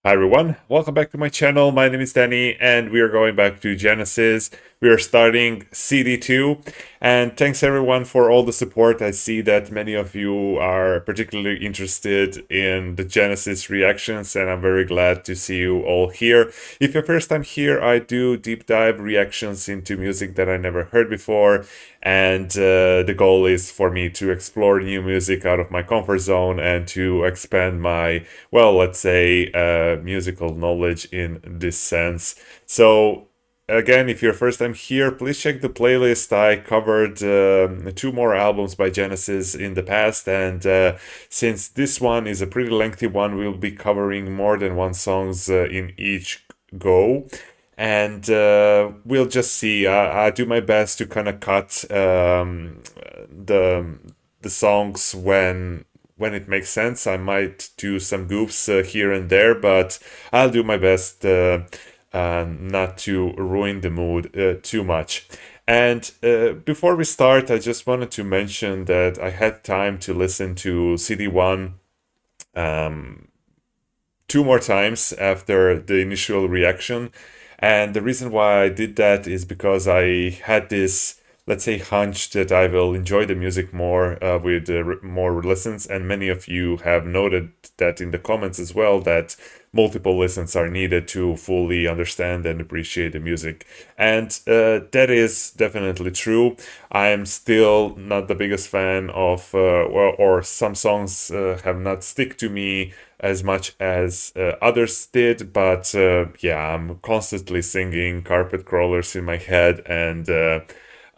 Hi everyone, welcome back to my channel. My name is Danny and we are going back to Genesis. We are starting CD2 and thanks everyone for all the support. I see that many of you are particularly interested in the Genesis reactions and I'm very glad to see you all here. If you're first time here, I do deep dive reactions into music that I never heard before, and the goal is for me to explore new music out of my comfort zone and to expand my, well, let's say, musical knowledge in this sense. So again, if you're first time here, please check the playlist. I covered two more albums by Genesis in the past, and since this one is a pretty lengthy one, we'll be covering more than one songs in each go. And we'll just see. I do my best to kind of cut the songs when it makes sense. I might do some goofs here and there, but I'll do my best not to ruin the mood too much. And before we start, I just wanted to mention that I had time to listen to CD1 um, two more times after the initial reaction. And the reason why I did that is because I had this, let's say, hunch that I will enjoy the music more with more listens. And many of you have noted that in the comments as well, that multiple listens are needed to fully understand and appreciate the music. And that is definitely true. I am still not the biggest fan of, or some songs have not stick to me as much as others did, but yeah, I'm constantly singing Carpet Crawlers in my head and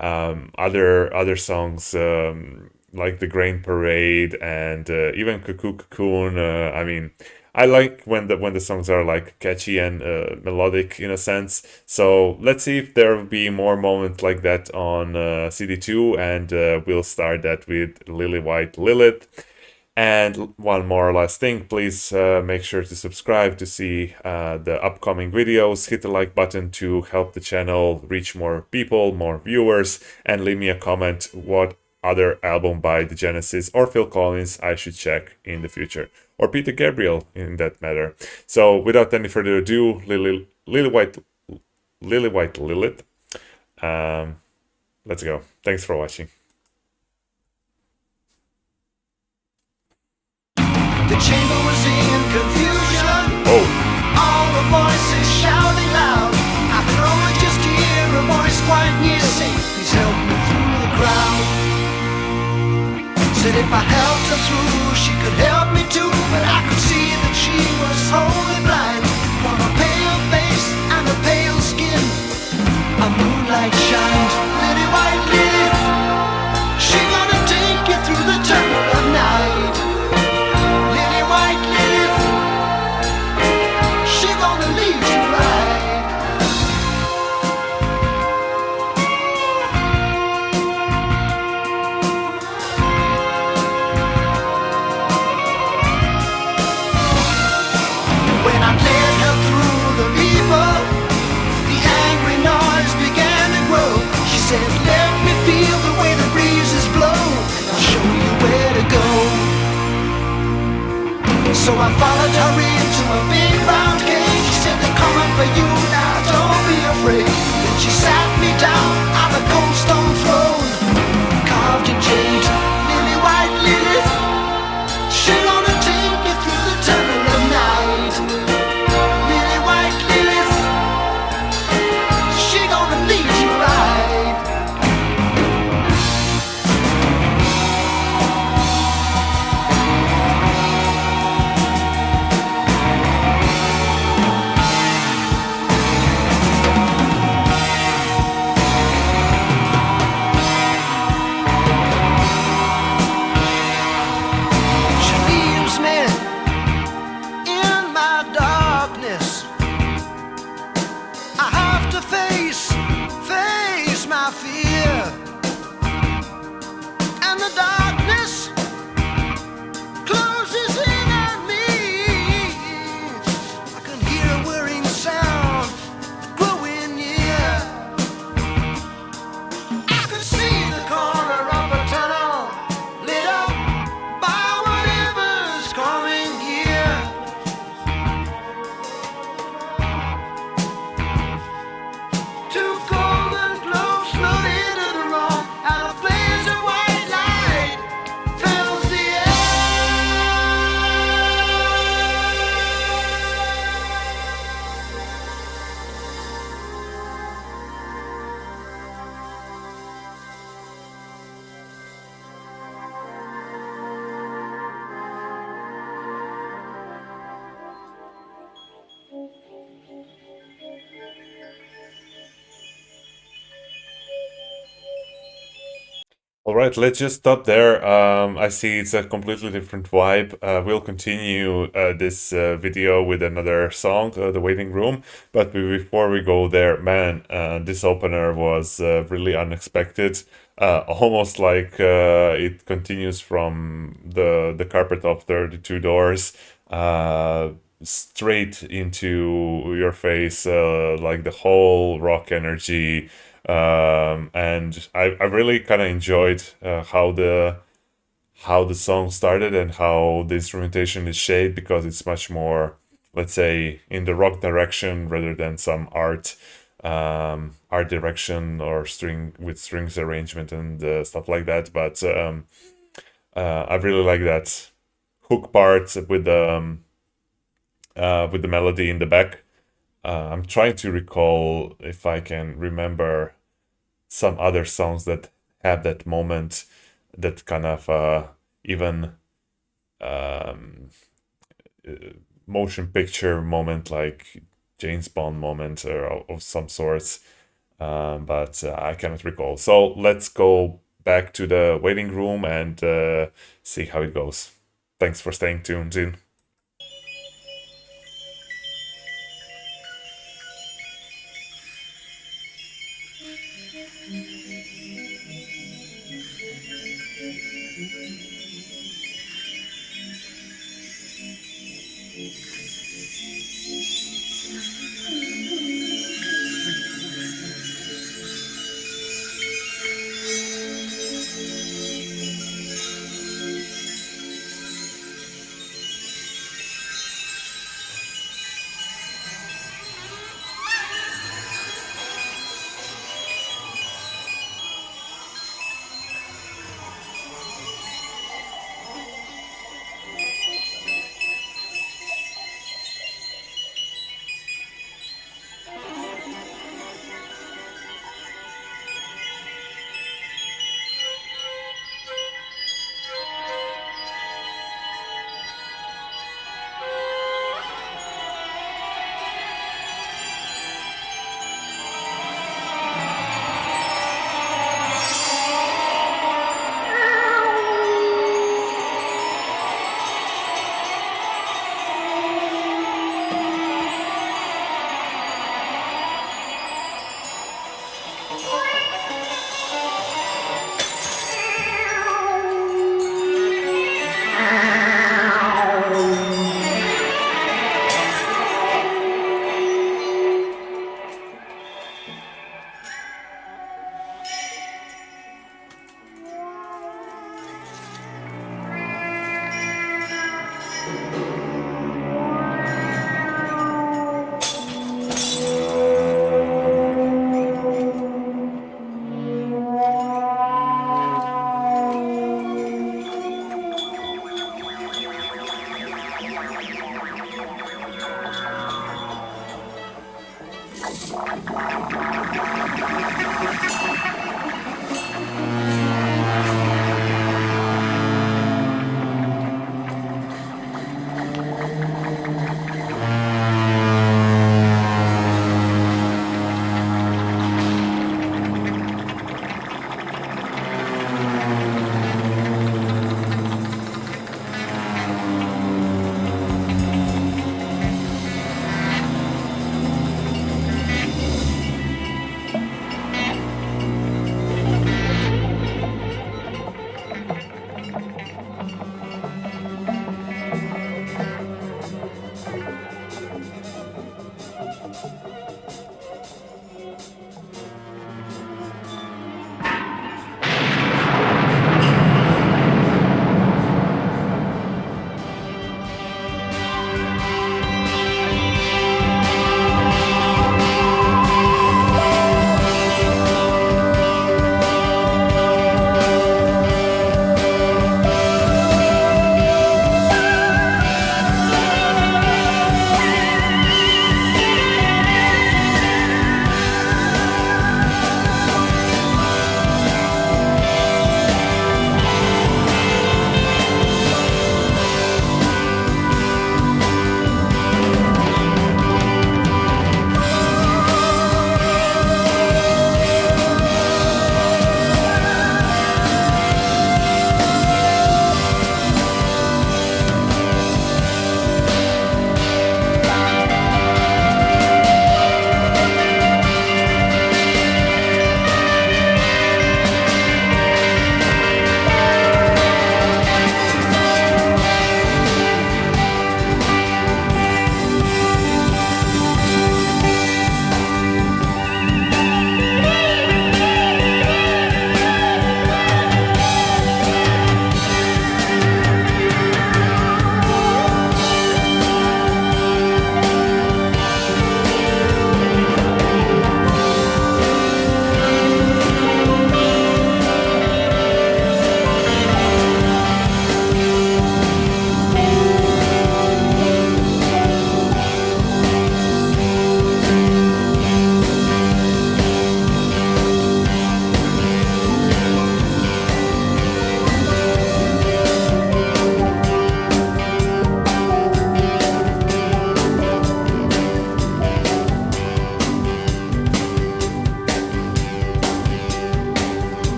other songs like The Grain Parade and even Cuckoo Cocoon. I mean, I like when the songs are like catchy and melodic in a sense. So let's see if there will be more moments like that on CD2, and we'll start that with Lilywhite Lilith. And one more last thing, please make sure to subscribe to see the upcoming videos. Hit the like button to help the channel reach more people, more viewers, and leave me a comment what other album by the Genesis or Phil Collins I should check in the future, or Peter Gabriel in that matter. So without any further ado, Lilywhite Lilith. Let's go. Thanks for watching. The chamber was in confusion. Oh. All the voices shouting loud. I could only just hear a voice quite near saying, "Please help me through the crowd." Said if I helped her through, she could help me too. But I could see that she was wholly blind. From a pale face and a pale skin, a moonlight shines. Lily white Lilith, she gonna take you through the tunnel of night. So I followed her into a big round cage. She said, "They're coming for you now, don't be afraid." Then she sat me down on a cold stone throne, carved in jade. Lily white Lilith, she gonna take you through the tunnel of night. Lily white Lilith, she gonna lead you right. All right, let's just stop there. I see it's a completely different vibe. We'll continue this video with another song, The Waiting Room. But before we go there, man, this opener was really unexpected. Almost like it continues from the carpet of 32 doors straight into your face, like the whole rock energy. And I really kind of enjoyed how the song started and how the instrumentation is shaped, because it's much more, let's say, in the rock direction rather than some art direction or string with strings arrangement and stuff like that. But I really like that hook part with the melody in the back. I'm trying to recall if I can remember some other songs that have that moment, that kind of even um, uh, motion picture moment, like James Bond moment or of some sorts. But I cannot recall. So let's go back to the waiting room and see how it goes. Thanks for staying tuned in.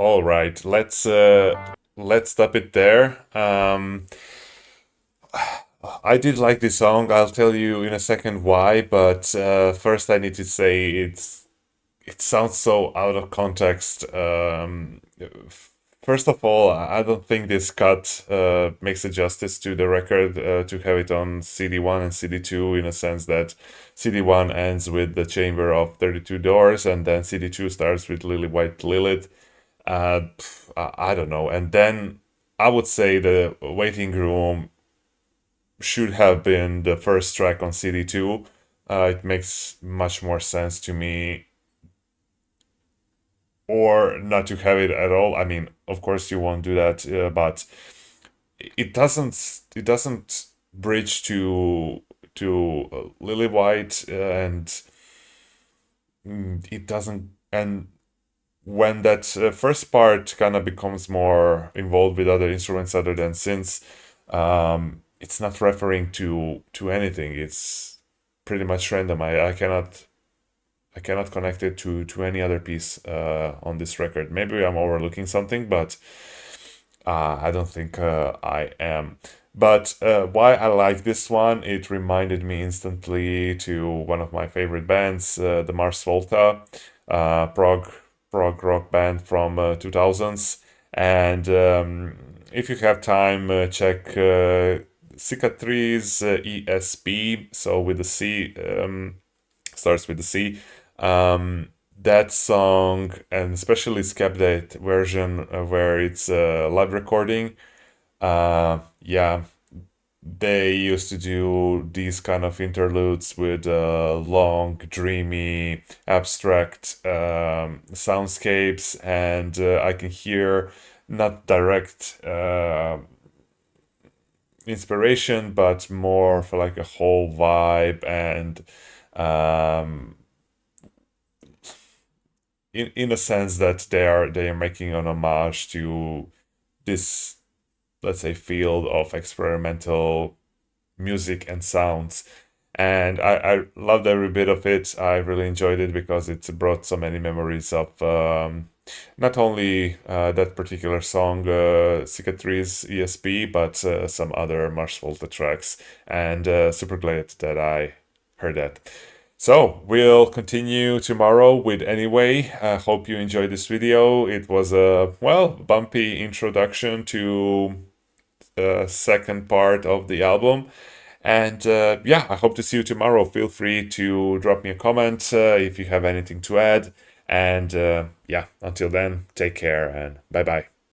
All right, let's stop it there. I did like this song. I'll tell you in a second why, but first I need to say it sounds so out of context. First of all, I don't think this cut makes it justice to the record to have it on CD1 and CD2 in a sense that CD1 ends with the Chamber of 32 Doors and then CD2 starts with Lilywhite Lilith. I don't know. And then I would say the Waiting Room should have been the first track on CD2. It makes much more sense to me, or not to have it at all. I mean, of course you won't do that, but it doesn't bridge to Lily White, and it doesn't. And when that first part kind of becomes more involved with other instruments other than synths, it's not referring to anything. It's pretty much random. I cannot connect it to any other piece on this record. Maybe I'm overlooking something, but I don't think I am. But why I like this one, it reminded me instantly to one of my favorite bands, the Mars Volta, prog rock band from 2000s. And if you have time, check Cicatrice ESP, so with the C, starts with the C. That song, and especially Skepdate version where it's a live recording, yeah, they used to do these kind of interludes with long, dreamy, abstract soundscapes, and I can hear not direct inspiration, but more for like a whole vibe, and um, in a sense that they are making an homage to this, let's say, field of experimental music and sounds. And I loved every bit of it. I really enjoyed it because it brought so many memories of not only that particular song, Cicatrice ESP, but some other Mars Volta tracks. And super glad that I heard that. So we'll continue tomorrow with Anyway. I hope you enjoyed this video. It was a, well, bumpy introduction to the second part of the album. And yeah, I hope to see you tomorrow. Feel free to drop me a comment if you have anything to add. And yeah, until then, take care and bye bye.